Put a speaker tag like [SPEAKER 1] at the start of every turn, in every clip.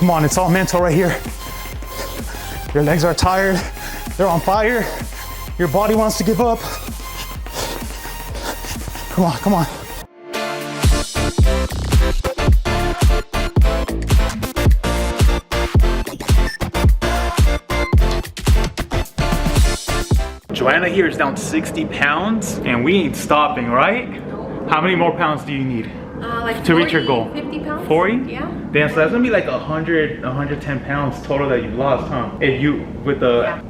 [SPEAKER 1] Come on, it's all mental right here. Your legs are tired, they're on fire. Your body wants to give up. Come on, come on. Joanna here is down 60 pounds and we ain't stopping, right? How many more pounds do you need
[SPEAKER 2] like
[SPEAKER 1] to reach your goal?
[SPEAKER 2] 50 pounds?
[SPEAKER 1] 40?
[SPEAKER 2] Yeah.
[SPEAKER 1] Damn, so that's gonna be like 110 pounds total that you've lost, huh? If you, with the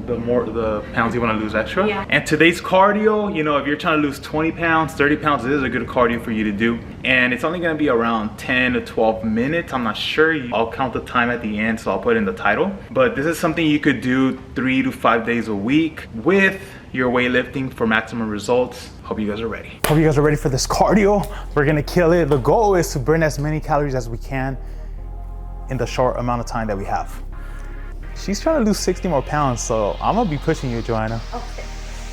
[SPEAKER 1] pounds you wanna lose extra.
[SPEAKER 2] Yeah.
[SPEAKER 1] And today's cardio, you know, if you're trying to lose 20 pounds, 30 pounds, this is a good cardio for you to do. And it's only gonna be around 10 to 12 minutes. I'm not sure, I'll count the time at the end, so I'll put it in the title. But this is something you could do 3 to 5 days a week with your weightlifting for maximum results. Hope you guys are ready. Hope you guys are ready for this cardio. We're gonna kill it. The goal is to burn as many calories as we can in the short amount of time that we have. She's trying to lose 60 more pounds, so I'm gonna be pushing you, Joanna.
[SPEAKER 2] Okay.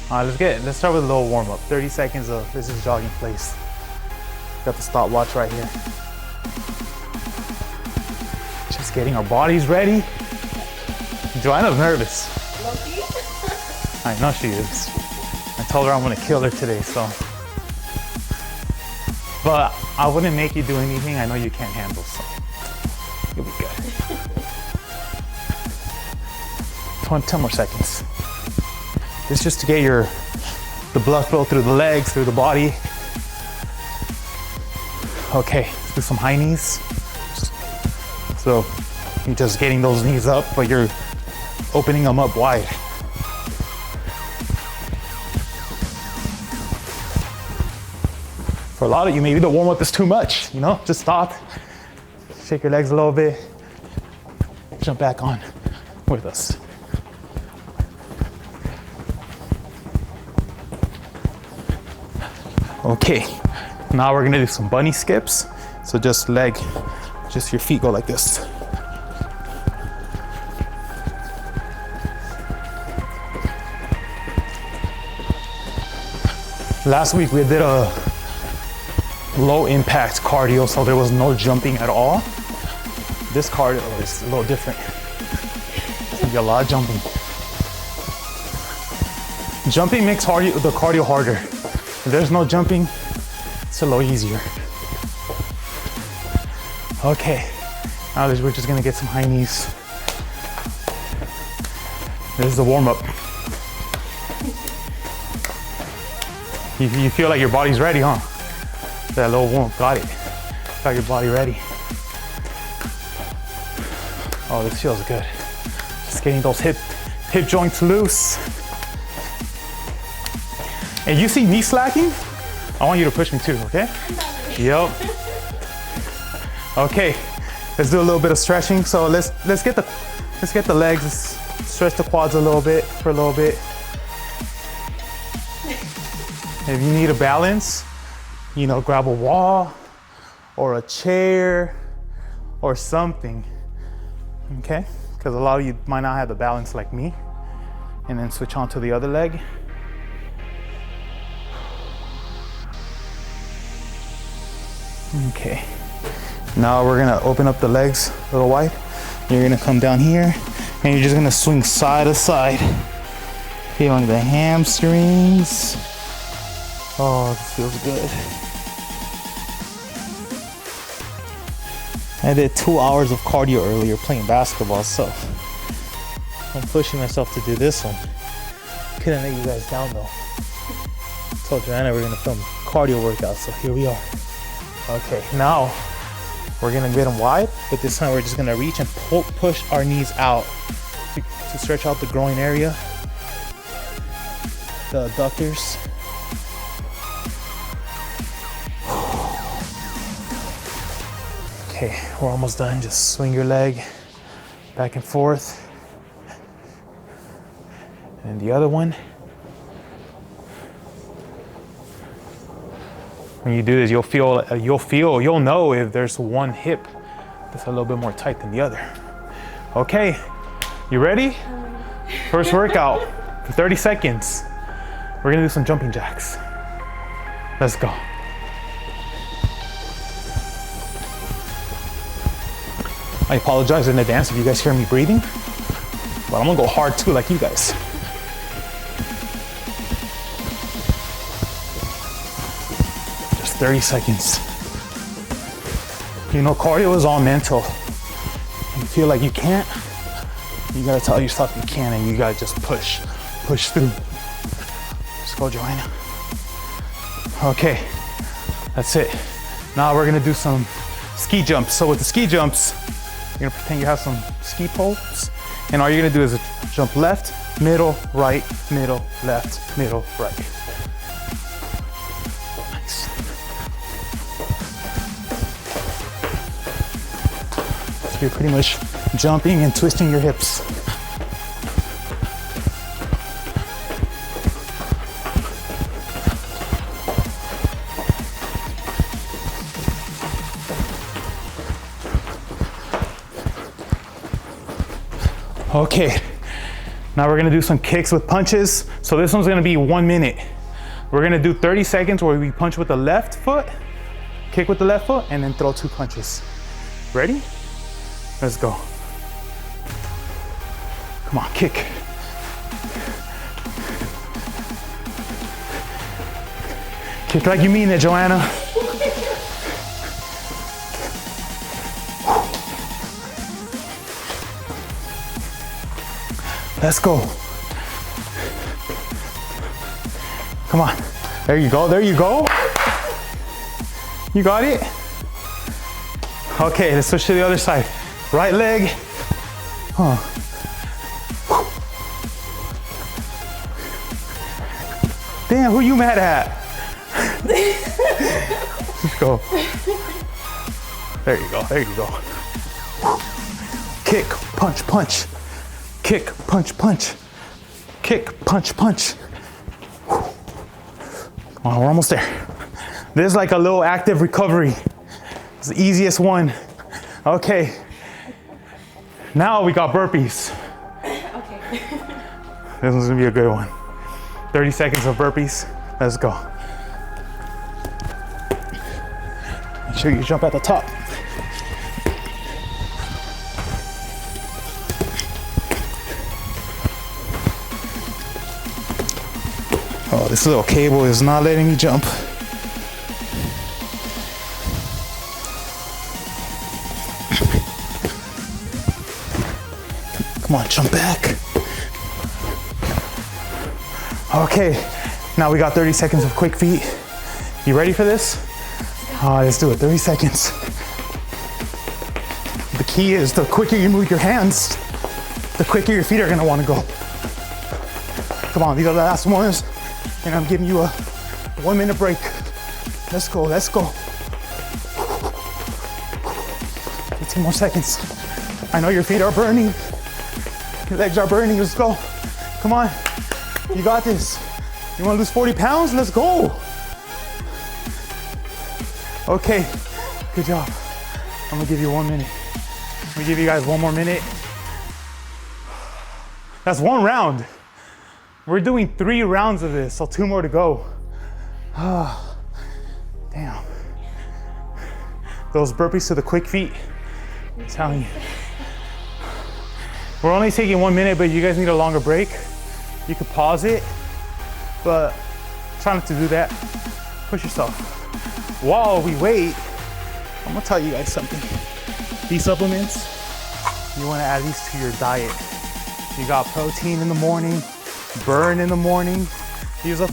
[SPEAKER 1] All right, let's start with a little warm up. 30 seconds of this is jogging place. Got the stopwatch right here. Just getting our bodies ready. Joanna's nervous.
[SPEAKER 2] Lucky?
[SPEAKER 1] I know she is. I told her I'm gonna kill her today, so. But I wouldn't make you do anything I know you can't handle, so you'll be good. 10 more seconds. This is just to get the blood flow through the legs, through the body. Okay, let's do some high knees. So you're just getting those knees up, but you're opening them up wide. For a lot of you, maybe the warm up is too much, you know? Just stop, shake your legs a little bit, jump back on with us. Okay, now we're gonna do some bunny skips. So just your feet go like this. Last week we did a low impact cardio, so there was no jumping at all. This cardio is a little different. It's gonna be a lot of jumping. Jumping makes the cardio harder. If there's no jumping, it's a little easier. Okay, now we're just gonna get some high knees. This is the warm up. You feel like your body's ready, huh? That little warm up, got it. Got your body ready. Oh, this feels good. Just getting those hip joints loose. And you see me slacking? I want you to push me too, okay? Yep. Okay, let's do a little bit of stretching. So let's get the legs, let's stretch the quads a little bit for a little bit. If you need a balance, you know, grab a wall or a chair or something, okay? Because a lot of you might not have the balance like me. And then switch on to the other leg. Okay, now we're gonna open up the legs a little wide. You're gonna come down here and you're just gonna swing side to side. Feeling the hamstrings. Oh, this feels good. I did 2 hours of cardio earlier playing basketball, so I'm pushing myself to do this one. Couldn't let you guys down though. Told Joanna we're gonna film cardio workouts, so here we are. Okay, now we're gonna get them wide, but this time we're just gonna reach and push our knees out to stretch out the groin area, the adductors. Okay, we're almost done. Just swing your leg back and forth. And the other one. When you do this, you'll know if there's one hip that's a little bit more tight than the other. Okay, you ready? First workout for 30 seconds. We're gonna do some jumping jacks. Let's go.
[SPEAKER 2] I apologize in advance if you guys hear me breathing, but I'm gonna go hard too, like you guys. Just 30 seconds. You know, cardio is all mental. You feel like you can't, you gotta tell yourself you can, and you gotta just push through. Let's go, Joanna. Okay, that's it. Now we're gonna do some ski jumps. So with the ski jumps, you're gonna pretend you have some ski poles, and all you're gonna do is jump left, middle, right, middle, left, middle, right. Nice. So you're pretty much jumping and twisting your hips. Okay, now we're gonna do some kicks with punches. So this one's gonna be 1 minute. We're gonna do 30 seconds where we punch with the left foot, kick with the left foot, and then throw 2 punches. Ready? Let's go. Come on, kick. Kick like you mean it, Joanna. Let's go. Come on. There you go, there you go. You got it? Okay, let's switch to the other side. Right leg. Huh. Damn, who you mad at? Let's go. There you go, there you go. Kick, punch, punch. Kick, punch, punch. Kick, punch, punch. Come on, we're almost there. This is like a little active recovery. It's the easiest one. Okay. Now we got burpees.
[SPEAKER 3] Okay.
[SPEAKER 2] This one's gonna be a good one. 30 seconds of burpees. Let's go. Make sure you jump at the top. Oh, this little cable is not letting me jump. Come on, jump back. Okay, now we got 30 seconds of quick feet. You ready for this? Let's do it, 30 seconds. The key is the quicker you move your hands, the quicker your feet are gonna wanna go. Come on, these are the last ones. And I'm giving you a 1 minute break. Let's go, let's go. 15 more seconds. I know your feet are burning. Your legs are burning, let's go. Come on, you got this. You wanna lose 40 pounds? Let's go. Okay, good job. I'm gonna give you 1 minute. Let me give you guys 1 more minute. That's 1 round. We're doing 3 rounds of this, so 2 more to go. Damn. Those burpees to the quick feet, I'm telling you. We're only taking 1 minute, but you guys need a longer break. You could pause it, but try not to do that. Push yourself. While we wait, I'm gonna tell you guys something. These supplements, you wanna add these to your diet. You got protein in the morning, burn in the morning. These are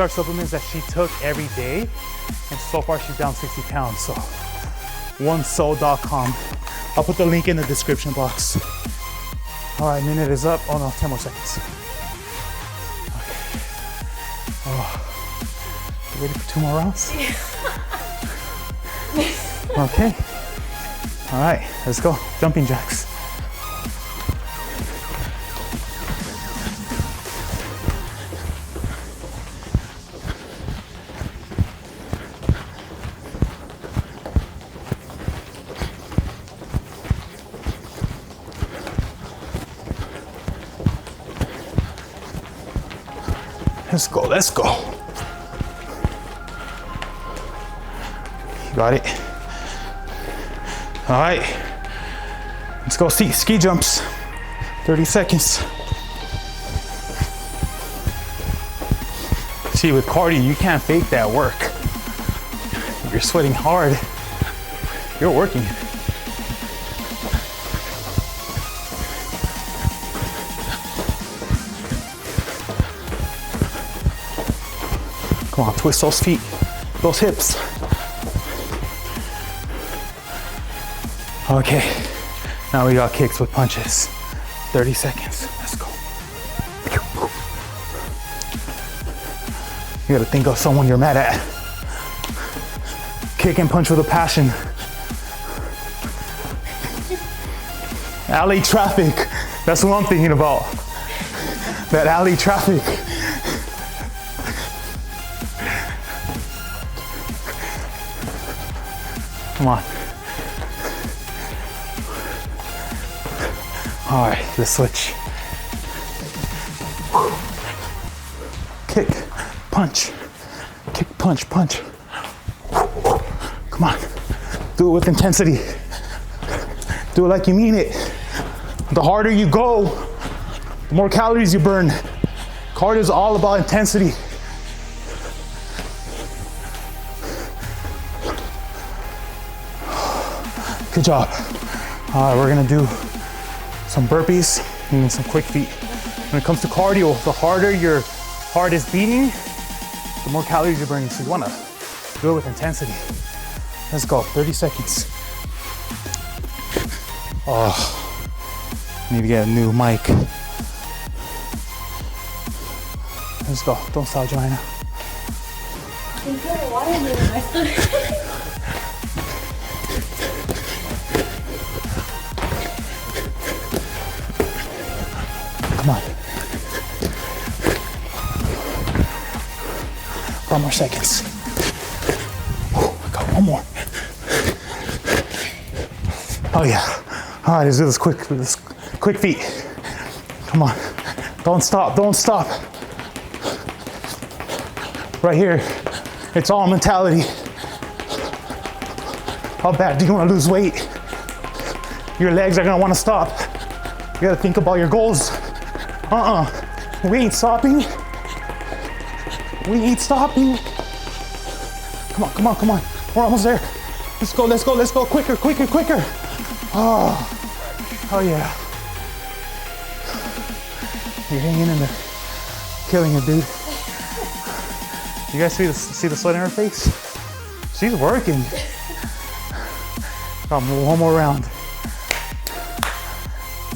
[SPEAKER 2] supplements that she took every day, and so far she's down 60 pounds. So, onesoul.com. I'll put the link in the description box. All right, minute is up. Oh no, 10 more seconds. Okay. Oh. You ready for 2 more rounds? Okay. All right, let's go. Jumping jacks. Let's go, let's go. You got it. All right. go. Ski jumps. 30 seconds. See, with cardio, you can't fake that work. If you're sweating hard, you're working. Come on, twist those feet, those hips. Okay, now we got kicks with punches. 30 seconds, let's go. You gotta think of someone you're mad at. Kick and punch with a passion. LA traffic, that's what I'm thinking about. That LA traffic. Come on. All right, let's switch. Kick, punch, kick, punch, punch. Come on, do it with intensity. Do it like you mean it. The harder you go, the more calories you burn. Cardio is all about intensity. Good job. All right, we're gonna do some burpees and then some quick feet. When it comes to cardio, the harder your heart is beating, the more calories you're burning. So you wanna do it with intensity. Let's go, 30 seconds. Oh, need to get a new mic. Let's go, don't stop, Joanna.
[SPEAKER 3] You put a water balloon in my stomach.
[SPEAKER 2] Come on. 5 more seconds. I got one more. Oh yeah. All right, let's do this quick feet. Come on. Don't stop, don't stop. Right here, it's all mentality. How bad do you want to lose weight? Your legs are gonna want to stop. You gotta think about your goals. We ain't stopping. We ain't stopping. Come on, come on, come on. We're almost there. Let's go, let's go, let's go. Quicker, quicker, quicker. Oh yeah. You're hanging in there. Killing it, dude. You guys see the sweat in her face? She's working. Got one more round.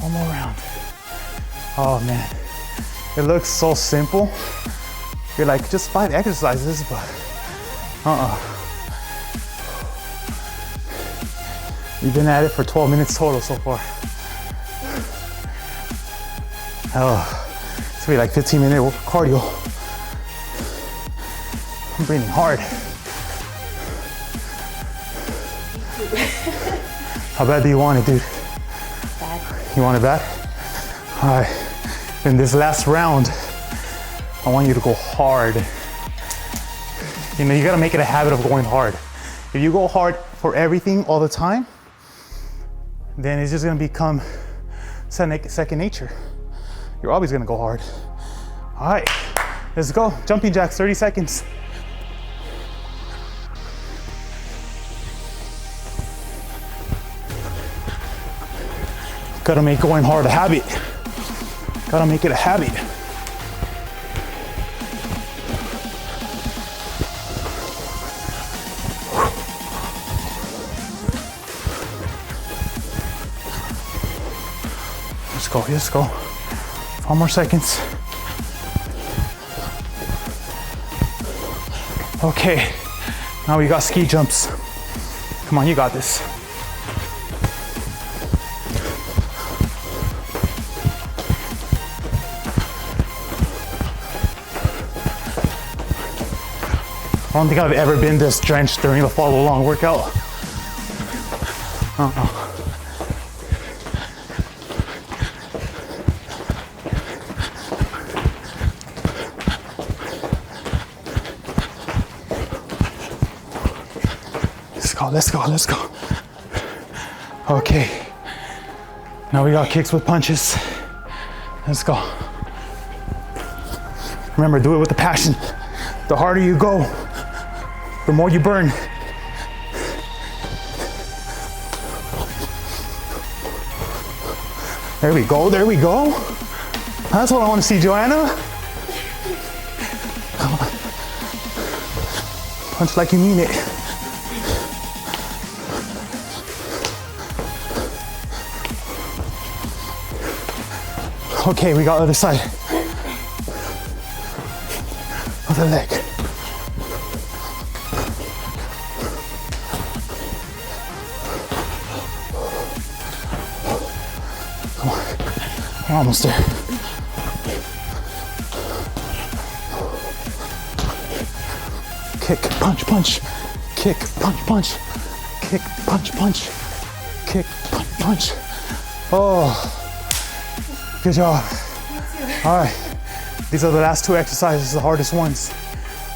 [SPEAKER 2] One more round. Oh man, it looks so simple. You're like, just 5 exercises, but We've been at it for 12 minutes total so far. Oh, it's gonna be like 15-minute cardio. I'm breathing hard. How bad do you want it, dude?
[SPEAKER 3] Bad.
[SPEAKER 2] You want it bad? All right. In this last round, I want you to go hard. You know, you gotta make it a habit of going hard. If you go hard for everything all the time, then it's just gonna become second nature. You're always gonna go hard. All right, let's go. Jumping jacks, 30 seconds. Gotta make going hard a habit. Gotta make it a habit. Let's go, let's go. 5 more seconds. Okay, now we got ski jumps. Come on, you got this. I don't think I've ever been this drenched during a follow-along workout. Let's go, let's go, let's go. Okay. Now we got kicks with punches. Let's go. Remember, do it with the passion. The harder you go, the more you burn. There we go, there we go. That's what I want to see, Joanna. Come on. Punch like you mean it. Okay, we got other side. Other leg. Come on, we're almost there. Kick, punch, punch. Kick, punch, punch. Kick, punch, punch. Kick, punch, punch. Oh. Good job. All right, these are the last 2 exercises, the hardest ones.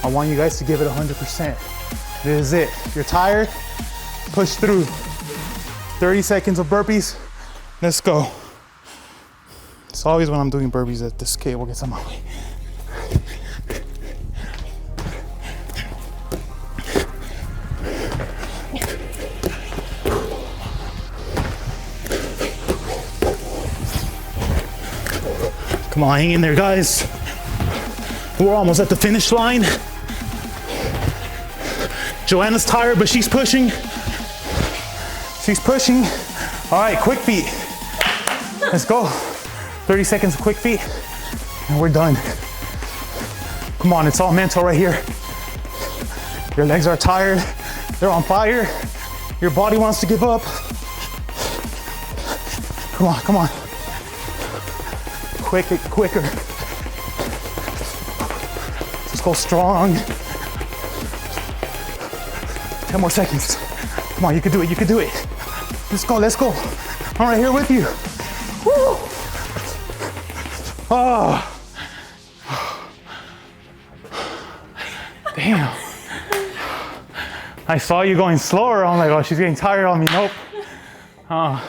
[SPEAKER 2] I want you guys to give it 100%. This is it. If you're tired, push through. 30 seconds of burpees. Let's go. It's always when I'm doing burpees that this cable gets on my way. Come on, hang in there, guys. We're almost at the finish line. Joanna's tired, but she's pushing. She's pushing. All right, quick feet. Let's go. 30 seconds of quick feet, and we're done. Come on, it's all mental right here. Your legs are tired. They're on fire. Your body wants to give up. Come on, come on. Quicker. Just go strong. 10 more seconds. Come on, you can do it, you can do it. Let's go, let's go. I'm right here with you. Woo! Oh. Damn. I saw you going slower. I'm like, oh, she's getting tired on me. Nope. Not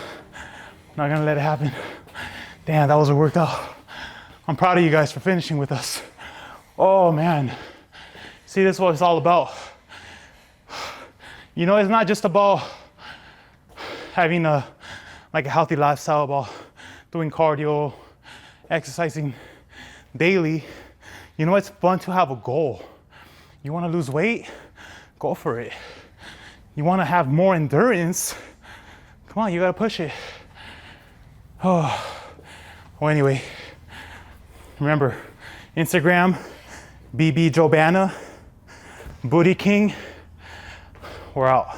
[SPEAKER 2] gonna let it happen. Damn, that was a workout. I'm proud of you guys for finishing with us. Oh man. See, this is what it's all about. You know, it's not just about having a healthy lifestyle, about doing cardio, exercising daily. You know, it's fun to have a goal. You want to lose weight? Go for it. You want to have more endurance? Come on, you gotta push it. Oh. Well, anyway, remember, Instagram, BB Jobana, Booty King. We're out.